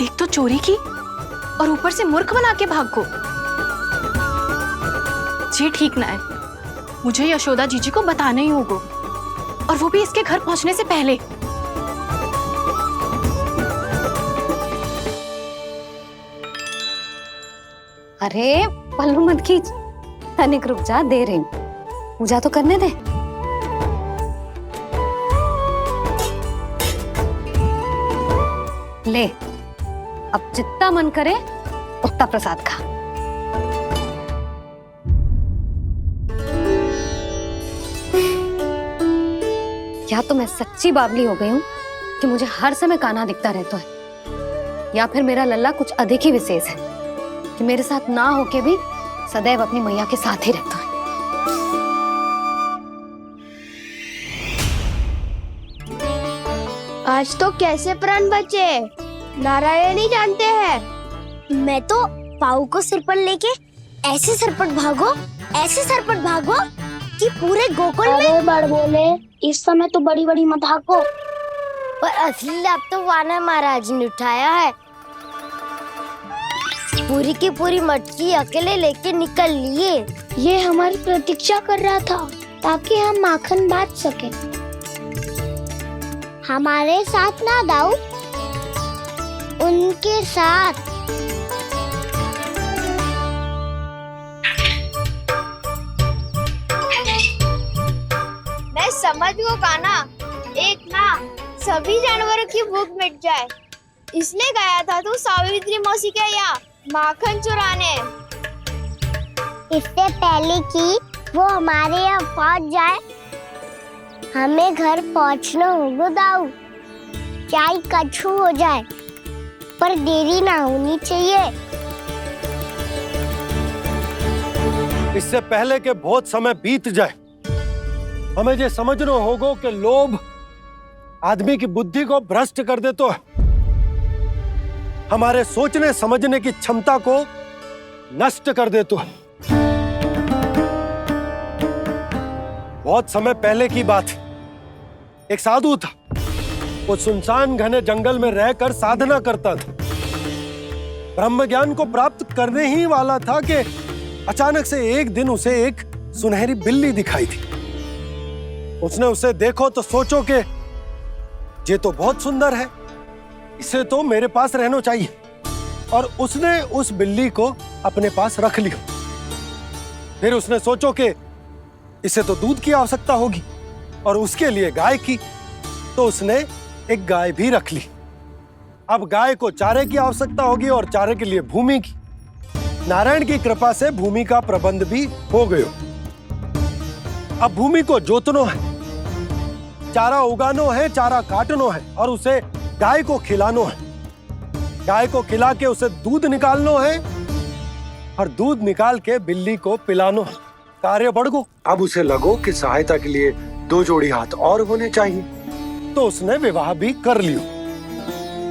एक तो चोरी की और ऊपर से मूर्ख बना के भागो। ये ठीक ना है, मुझे यशोदा जीजी को बताना ही होगा, और वो भी इसके घर पहुंचने से पहले। अरे पल्लू मत खींच, तनिक रुक जा, दे रही हूँ, पूजा तो करने दे। ले, अब जितना मन करे उतना प्रसाद खा। या तो मैं सच्ची बावली हो गई हूँ कि मुझे हर समय कान्हा दिखता रहता है, या फिर मेरा लल्ला कुछ अधिक ही विशेष है कि मेरे साथ ना होके भी सदैव अपनी मैया के साथ ही रहता है। आज तो कैसे प्राण बचे नारायण ही जानते हैं। मैं तो पाऊ को सिर पर लेके ऐसे सरपट भागो, ऐसे सरपट भागो कि पूरे गोकुल में बड़ बोले, इस समय तो बड़ी बड़ी मत हाको। पर असली लाभ तो वानर महाराज ने उठाया है। पूरी की पूरी मटकी अकेले लेके निकल लिए। ये हमारी प्रतीक्षा कर रहा था ताकि हम माखन बांट सके। हमारे साथ ना दाऊ, उनके साथ। मैं समझ गो कान्हा, एक ना सभी जानवरों की भूख मिट जाए, इसलिए गया था तू सावित्री मौसी के यहाँ माखन चुराने। इससे पहले कि वो हमारे यहाँ पहुँच जाए, हमें घर पहुँचना होगा दाऊ। चाहे कछु हो जाए, पर देरी ना होनी चाहिए। इससे पहले के बहुत समय बीत जाए, हमें ये समझना होगा कि लोभ आदमी की बुद्धि को भ्रष्ट कर देता है, हमारे सोचने समझने की क्षमता को नष्ट कर देता है। बहुत समय पहले की बात, एक साधु था। वो सुनसान घने जंगल में रहकर साधना करता था। ब्रह्म ज्ञान को प्राप्त करने ही वाला था कि अचानक से एक दिन उसे एक सुनहरी बिल्ली दिखाई थी। उसने उसे देखो तो सोचो कि ये तो बहुत सुंदर है, इसे तो मेरे पास रहना चाहिए, और उसने उस बिल्ली को अपने पास रख लिया। फिर उसने सोचो कि इसे तो दूध की आवश्यकता होगी और उसके लिए गाय की, तो उसने एक गाय भी रख ली। अब गाय को चारे की आवश्यकता होगी और चारे के लिए भूमि की। नारायण की कृपा से भूमि का प्रबंध भी हो गयो। अब भूमि को जोतनो है, चारा उगानो है, चारा काटनो है और उसे गाय को खिलानो है। गाय को खिला के उसे दूध निकालनो है और दूध निकाल के बिल्ली को पिलानो है। कार्य बढ़ गो। अब उसे लगो कि सहायता के लिए 2 जोड़ी हाथ और होने चाहिए, तो उसने विवाह भी कर लियो।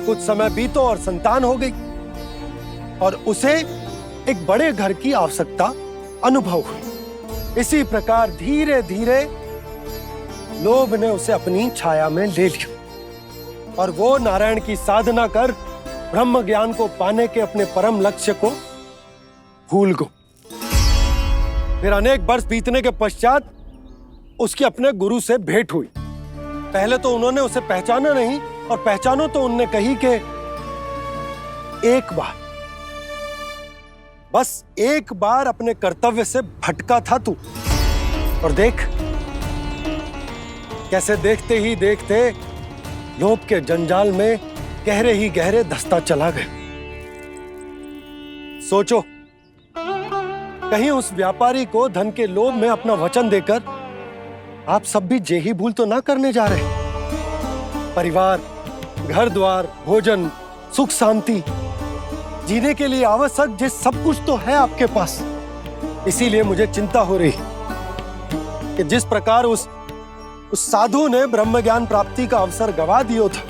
कुछ समय बीतो और संतान हो गई और उसे एक बड़े घर की आवश्यकता अनुभव हुई। इसी प्रकार धीरे धीरे लोभ ने उसे अपनी छाया में ले लिया और वो नारायण की साधना कर ब्रह्म ज्ञान को पाने के अपने परम लक्ष्य को भूल गो। फिर अनेक वर्ष बीतने के पश्चात उसकी अपने गुरु से भेंट हुई। पहले तो उन्होंने उसे पहचाना नहीं, और पहचानो तो उनने कही कि एक बार, बस एक बार अपने कर्तव्य से भटका था तू, और देख कैसे देखते ही देखते लोभ के जंजाल में गहरे ही गहरे धंसता चला गया। सोचो, कहीं उस व्यापारी को धन के लोभ में अपना वचन देकर आप सब भी जे ही भूल तो ना करने जा रहे। परिवार, घर द्वार, भोजन, सुख शांति, जीने के लिए आवश्यक जिस सब कुछ तो है आपके पास। इसीलिए मुझे चिंता हो रही कि जिस प्रकार उस साधु ने ब्रह्म ज्ञान प्राप्ति का अवसर गवा दिया था,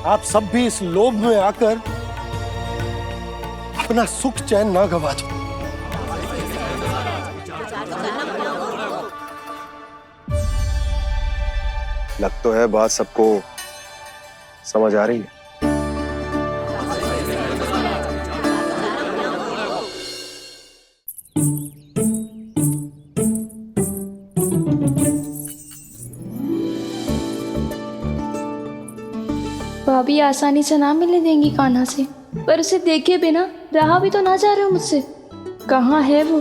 आप सब भी इस लोभ में आकर अपना सुख चैन ना गवा दो। लग तो है बात सबको समझ आ रही है। भाभी आसानी से ना मिलने देंगी कान्हा से, पर उसे देखे बिना रहा भी तो ना जा रहे हो मुझसे। कहाँ है वो?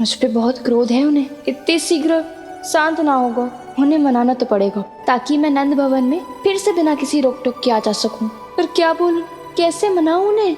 मुझ पे बहुत क्रोध है उन्हें। इतने शीघ्र शांत ना होगा, उन्हें मनाना तो पड़ेगा ताकि मैं नंद भवन में फिर से बिना किसी रोक टोक के आ जा सकूं। पर क्या बोलूं, कैसे मनाऊं उन्हें?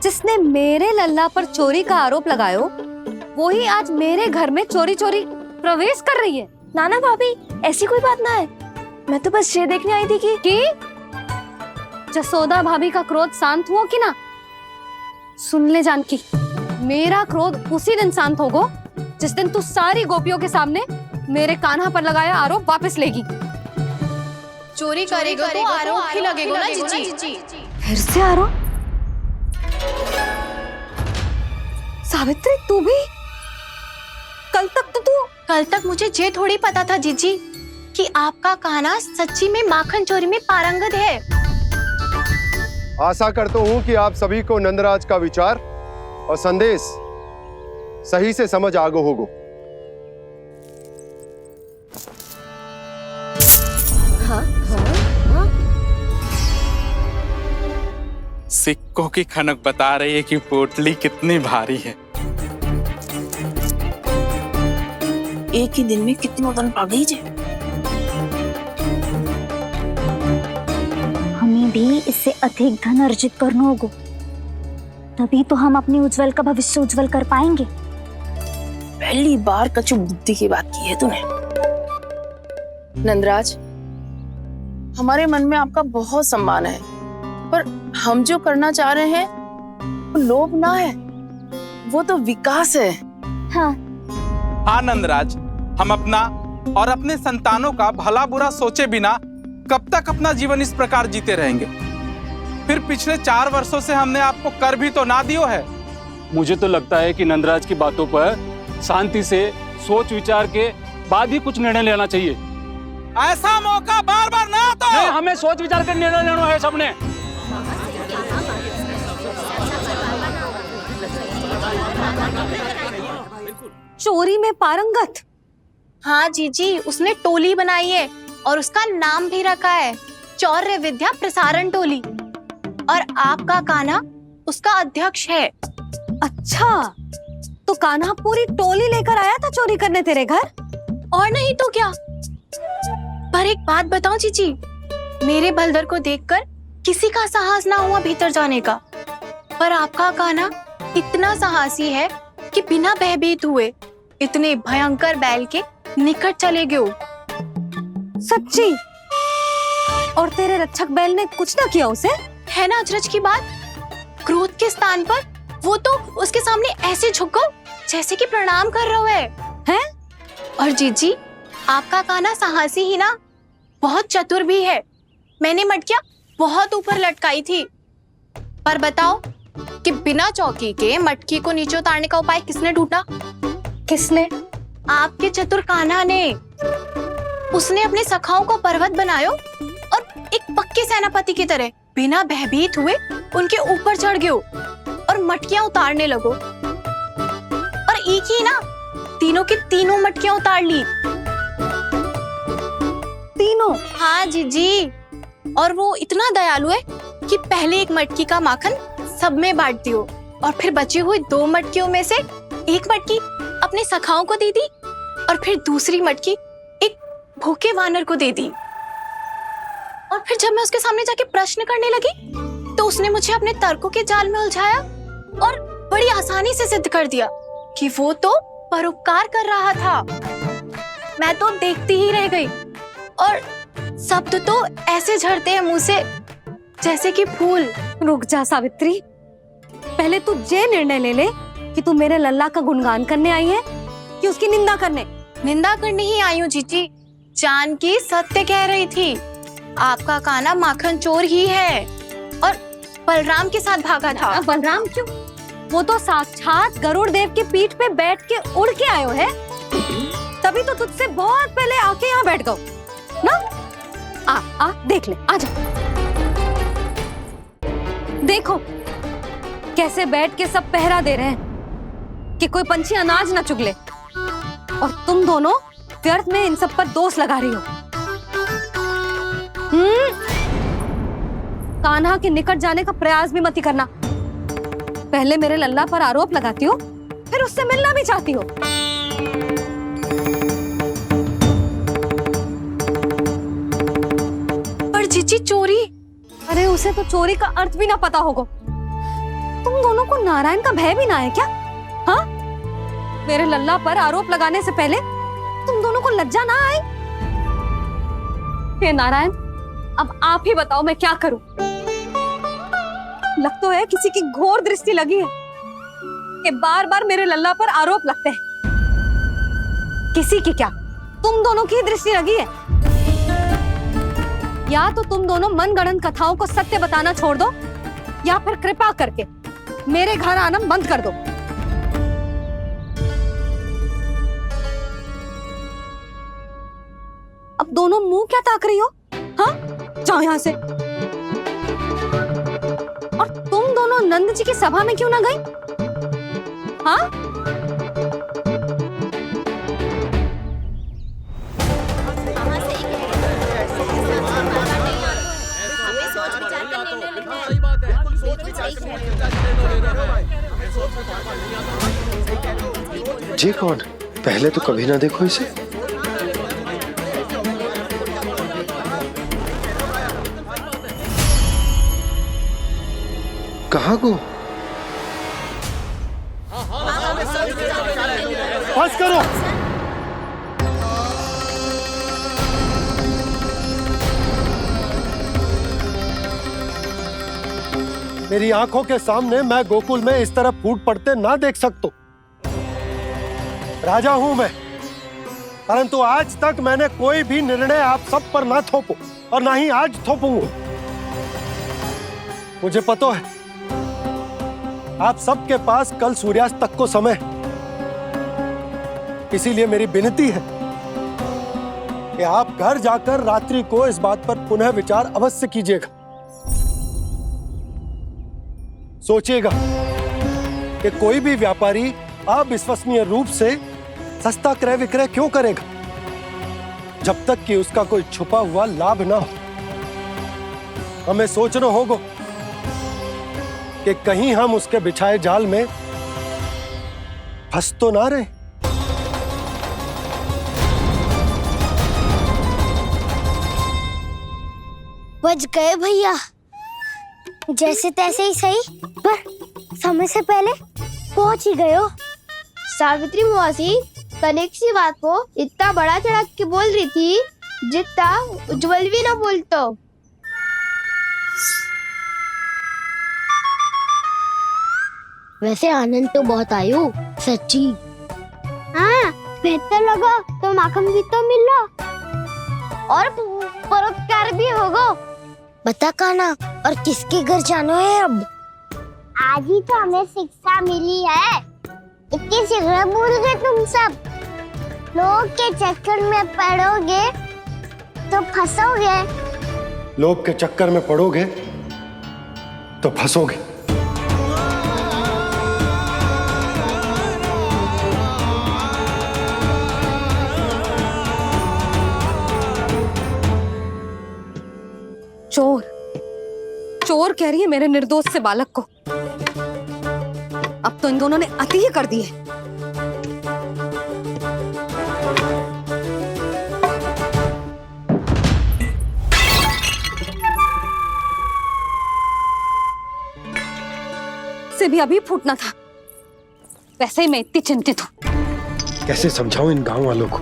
जिसने मेरे लल्ला पर चोरी का आरोप लगायो, वो ही आज मेरे घर में चोरी चोरी प्रवेश कर रही है। नाना भाभी, ऐसी कोई बात ना है, मैं तो बस ये देखने आई थी कि जसोदा भाभी का क्रोध शांत हुआ कि ना? सुन ले जानकी, मेरा क्रोध उसी दिन शांत होगा जिस दिन तू सारी गोपियों के सामने मेरे कान्हा पर लगाया आरोप वापस लेगी। चोरी करेगा तो आरोप ही लगेगा ना जीजी। फिर से आरोप? सावित्री, तू भी? कल तक मुझे ये थोड़ी पता था जीजी कि आपका कान्हा सच्ची में माखन चोरी में पारंगत है। आशा करता हूं कि आप सभी को नंदराज का विचार और संदेश सही से समझ आगो होगो। सिक्कों की खनक बता रही है कि पोटली कितनी भारी है। एक ही दिन में कितनों धन पा गई जे। हमें भी इससे अधिक धन अर्जित करना होगा, तभी तो हम अपने उज्जवल का भविष्य उज्जवल कर पाएंगे। पहली बार कछु बुद्धि की बात की है तूने। नंदराज, हमारे मन में आपका बहुत सम्मान है, पर हम जो करना चाह रहे हैं वो लोभ ना है, वो तो विकास है। हाँ हाँ नंदराज, हम अपना और अपने संतानों का भला बुरा सोचे बिना कब तक अपना जीवन इस प्रकार जीते रहेंगे? फिर पिछले 4 वर्षों से हमने आपको कर भी तो ना दियो है। मुझे तो लगता है कि नंदराज की बातों पर शांति से सोच विचार के बाद ही कुछ निर्णय लेना चाहिए। ऐसा मौका बार बार ना तो नहीं, हमें सोच विचार कर निर्णय लेना है सबने। चोरी में पारंगत? हाँ जीजी, उसने टोली बनाई है और उसका नाम भी रखा है चौर्य विद्या प्रसारण टोली, और आपका कान्हा उसका अध्यक्ष है। अच्छा, तो कान्हा पूरी टोली लेकर आया था चोरी करने तेरे घर? और नहीं तो क्या। पर एक बात बताऊं जीजी, मेरे बलदर को देखकर किसी का साहस ना हुआ भीतर जाने का, पर आपका कान्हा इतना साहसी है कि बिना भयभीत हुए इतने भयंकर बैल के निकट चले गए। सच्ची? और तेरे रक्षक बैल ने कुछ ना किया उसे? है ना अचरज की बात। क्रोध के स्थान पर वो तो उसके सामने ऐसे झुको जैसे कि प्रणाम कर रहा है? और जीजी, आपका कान्हा साहसी ही ना, बहुत चतुर भी है। मैंने मटकियां बहुत ऊपर लटकाई थी, पर बताओ कि बिना चौकी के मटकी को नीचे उतारने का उपाय किसने ढूंढा? किसने? आपके चतुर कान्हा ने। उसने अपने सखाओं को पर्वत बनायो और एक पक्के सेनापति की तरह बिना भयभीत हुए उनके ऊपर चढ़ गयो और मटकियां उतारने लगो, और एक ही ना, तीनों की तीनों मटकियां उतार ली। तीनों? हाँ जीजी, और वो इतना दयालु है कि पहले एक मटकी का माखन सब में बांट दियो, और फिर बची हुई 2 मटकियों में से एक मटकी अपने सखाओं को दे दी, और फिर दूसरी मटकी एक भूखे वानर को दे दी। और फिर जब मैं उसके सामने जाके प्रश्न करने लगी तो उसने मुझे अपने तर्कों के जाल में उलझाया और बड़ी आसानी से सिद्ध कर दिया कि वो तो परोपकार कर रहा था। मैं तो देखती ही रह गई, और शब्द तो ऐसे झड़ते हैं मुंह से जैसे कि फूल। रुक जा सावित्री, पहले तू ये निर्णय ले ले कि तू मेरे लल्ला का गुणगान करने आई है कि उसकी निंदा करने? निंदा करने ही आई हूँ जीजी। जानकी सत्य कह रही थी, आपका कान्हा माखन चोर ही है और बलराम के साथ भागा था। बलराम क्यों? वो तो साक्षात गरुड़ देव की पीठ पे बैठ के उड़ के आयो है, तभी तो तुझसे बहुत पहले आके यहाँ बैठ गओ ना। आ देख ले, आजा। देखो कैसे बैठ के सब पहरा दे रहे हैं कि कोई पंछी अनाज ना चुगले, और तुम दोनों व्यर्थ में इन सब पर दोष लगा रही हो। कान्हा के निकट जाने का प्रयास भी मत करना। पहले मेरे लल्ला पर आरोप लगाती हो, फिर उससे मिलना भी चाहती हो। पर जीजी चोरी? अरे उसे तो चोरी का अर्थ भी ना पता होगा। तुम दोनों को नारायण का भय भी ना है क्या? हाँ, मेरे लल्ला पर आरोप लगाने से पहले तुम दोनों को लज्जा ना आए? हे नारायण, अब आप ही बताओ मैं क्या करूं? लग तो है किसी की घोर दृष्टि लगी है कि बार बार मेरे लल्ला पर आरोप लगते हैं। किसी की क्या, तुम दोनों की दृष्टि लगी है। या तो तुम दोनों मनगढ़ंत कथाओं को सत्य बताना छोड़ दो, या फिर कृपा करके मेरे घर आना बंद कर दो। अब दोनों मुंह क्या ताक रही हो? हाँ, जाओ यहां से। और तुम दोनों नंद जी की सभा में क्यों ना गई? हाँ? जी कौन? पहले तो कभी ना देखो इसे। कहाँ को? बस करो। मेरी आंखों के सामने मैं गोकुल में इस तरह फूट पड़ते ना देख सकता। राजा हूं मैं, परंतु आज तक मैंने कोई भी निर्णय आप सब पर ना थोपो और ना ही आज थोपूंगा। मुझे पता है आप सबके पास कल सूर्यास्त तक को समय, इसीलिए मेरी विनती है कि आप घर जाकर रात्रि को इस बात पर पुनः विचार अवश्य कीजिएगा। सोचिएगा कि कोई भी व्यापारी अविश्वसनीय रूप से सस्ता क्रय विक्रय क्यों करेगा जब तक कि उसका कोई छुपा हुआ लाभ ना हो। हमें सोचना होगा कि कहीं हम उसके बिछाए जाल में फंस तो ना रहे। बच गए भैया, जैसे तैसे ही सही, पर समय से पहले पहुंच ही गए हो। सावित्री मौसी तनिक सी बात को इतना बड़ा चढ़ा के बोल रही थी जितना उज्जवल भी ना बोलतो। वैसे आनंद तो बहुत आयो, सच्ची। हाँ, बेहतर लगा तो माखन भी तो मिल लो और परोपकार भी होगा। बता काना, और किसके घर जाना है अब? आज ही तो हमें शिक्षा मिली है, इतनी शीघ्र भूल गए तुम सब। लोग के चक्कर में पड़ोगे तो फंसोगे। लोग के चक्कर में पड़ोगे तो फंसोगे। चोर चोर कह रही है मेरे निर्दोष से बालक को। अब तो इन दोनों ने अति ही कर दी है। से भी अभी फूटना था। वैसे ही मैं इतनी चिंतित हूं। कैसे समझाऊं इन गांव वालों को?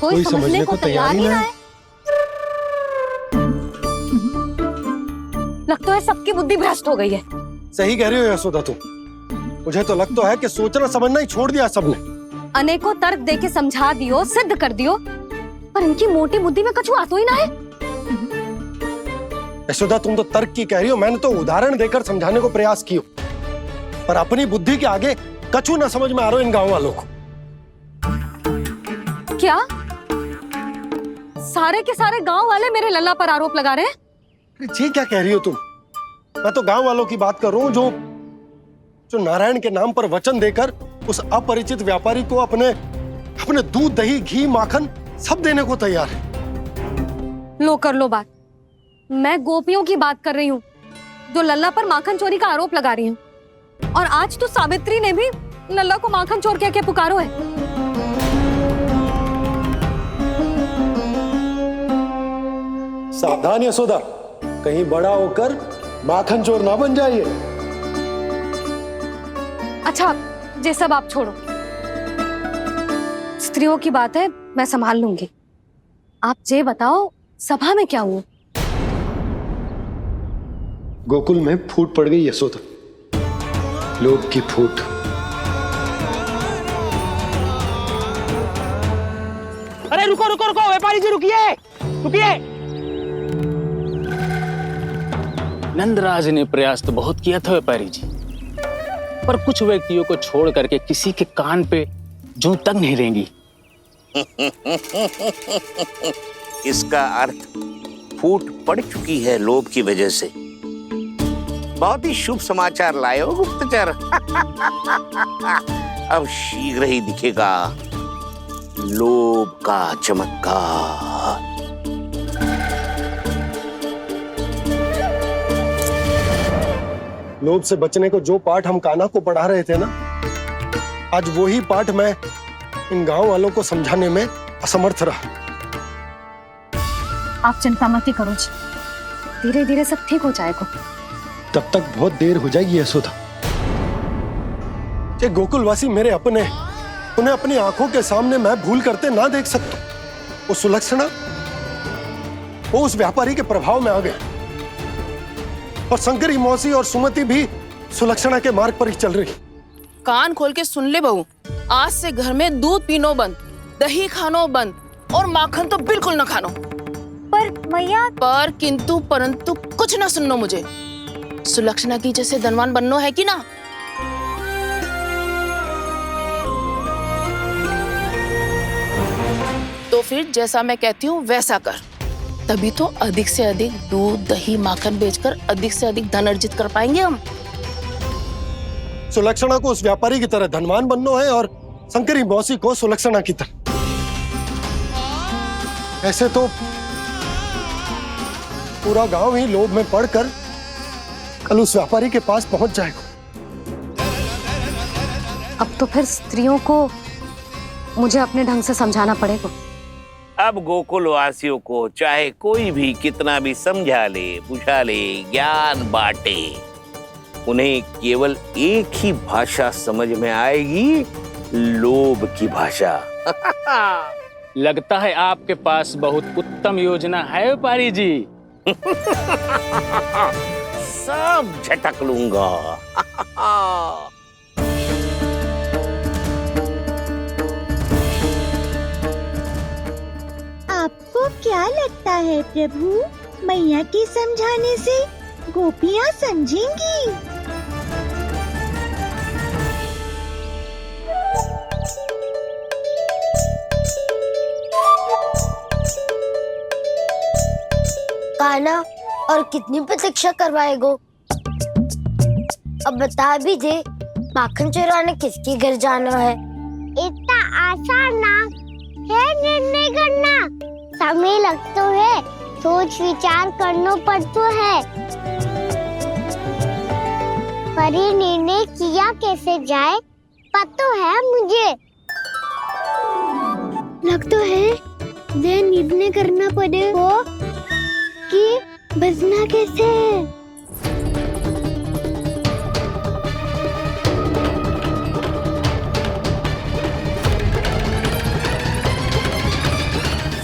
कोई समझने को तैयार ही ना है। लगता है सबकी बुद्धि भ्रष्ट हो गई है। सही कह रही हो यशोदा तुम। मुझे तो लगता है कि सोचना समझना ही छोड़ दिया सबने। अनेकों तर्क देके समझा दियो, सिद्ध कर दियो, पर इनकी मोटी बुद्धि में कछु आता ही ना है। यशोदा तुम तो तर्क की कह रही हो, मैंने तो उदाहरण देकर समझाने को प्रयास किया, पर अपनी बुद्धि के आगे कछु ना समझ में आ रहा इन गांव वालों को। क्या सारे के सारे गांव वाले मेरे लल्ला पर आरोप लगा रहे हैं? जी क्या कह रही हो तुम? मैं तो गांव वालों की बात कर रहा हूं जो नारायण के नाम पर वचन देकर उस अपरिचित व्यापारी को अपने दूध दही घी माखन सब देने को तैयार है। लो कर लो बात। मैं गोपियों की बात कर रही हूँ जो लल्ला पर माखन चोरी का आरोप लगा रही हूँ। और आज तो सावित्री ने भी लल्ला को माखन चोर कह के पुकारो है। सावधान यशोदा, कहीं बड़ा होकर माखन चोर ना बन जाइए। अच्छा, ये सब आप छोड़ो। स्त्रियों की बात है, मैं संभाल लूंगी। आप ये बताओ सभा में क्या हुआ? गोकुल में फूट पड़ गई यशोदा, लोभ की फूट। अरे रुको रुको रुको, व्यापारी जी रुकिए रुकिए। नंदराज ने प्रयास तो बहुत किया था व्यापारी जी, पर कुछ व्यक्तियों को छोड़ करके किसी के कान पे जूं तक नहीं रेंगी। इसका अर्थ फूट पड़ चुकी है लोभ की वजह से। बहुत ही शुभ समाचार लाए हो गुप्तचर। अब शीघ्र ही दिखेगा लोभ का चमत्कार। लोभ से बचने को जो पाठ हम कान्हा को पढ़ा रहे थे ना, आज वही पाठ मैं इन गांव वालों को समझाने में असमर्थ रहा। आप चिंता मत करो जी, धीरे धीरे सब ठीक हो जाएगा। तब तक बहुत देर हो जाएगी यशोदा। गोकुलवासी मेरे अपने, उन्हें अपनी आंखों के सामने मैं भूल करते ना देख सकता। वो सुलक्षणा वो उस व्यापारी के प्रभाव में आ गए और शंकरी मौसी और सुमति भी सुलक्षणा के मार्ग पर ही चल रही। कान खोल के सुन ले बहू, आज से घर में दूध पीनो बंद, दही खानो बंद और माखन तो बिल्कुल न खानो। पर मैया, पर किंतु परंतु कुछ ना सुननो मुझे। सुलक्षणा की जैसे धनवान बननो है कि ना? तो फिर जैसा मैं कहती हूँ वैसा कर, तभी तो अधिक से अधिक दूध दही माखन बेचकर अधिक से अधिक धन अर्जित कर पाएंगे हम। सुलक्षणा को उस व्यापारी की तरह धनवान बनना है और शंकरी मौसी को सुलक्षणा की तरह। ऐसे तो पूरा गांव ही लोभ में पड़कर कल उस व्यापारी के पास पहुंच जाएगा। अब तो फिर स्त्रियों को मुझे अपने ढंग से समझाना पड़ेगा। अब गोकुल वासियों को चाहे कोई भी कितना भी समझा ले, बुझा ले, ज्ञान बांटे, उन्हें केवल एक ही भाषा समझ में आएगी, लोभ की भाषा। लगता है आपके पास बहुत उत्तम योजना है व्यापारी जी। सब झटक लूंगा। आपको क्या लगता है प्रभु, मैया के समझाने से गोपियाँ समझेंगी? कान्हा, और कितनी प्रतीक्षा करवाएगो? अब बता भी दे, माखन चुराने किसके घर जाना है? इतना आसान ना है निर्णय करना, समय लगता है, सोच विचार करना पड़ता है। पर ये निर्णय किया कैसे जाए पता है मुझे। लगता है ये निर्णय करना पड़ेगा कि बचना कैसे है।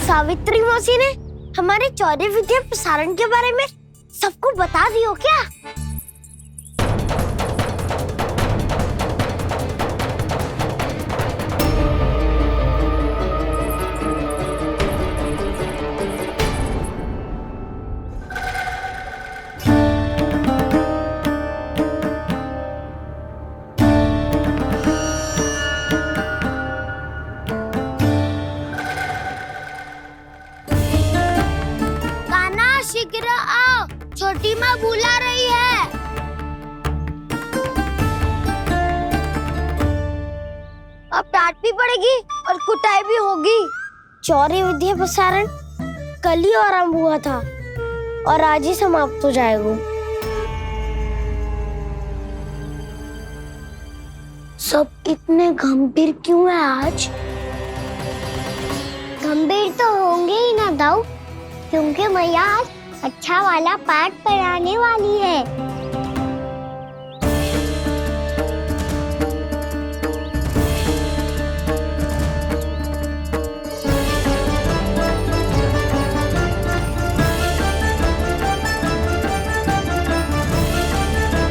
सावित्री मौसी ने हमारे चौर्य विद्या प्रसारण के बारे में सबको बता दियो क्या? शीघ्र आओ, छोटी माँ बुला रही है। अब डांट भी पड़ेगी और कुटाई भी होगी। चौर्य विद्या प्रसारण कल ही आरंभ हुआ था और आज ही समाप्त हो जाएगा। सब इतने गंभीर क्यों है आज? गंभीर तो होंगे ही ना दाऊ, क्योंकि मैया आज अच्छा वाला पाठ पढ़ाने वाली है।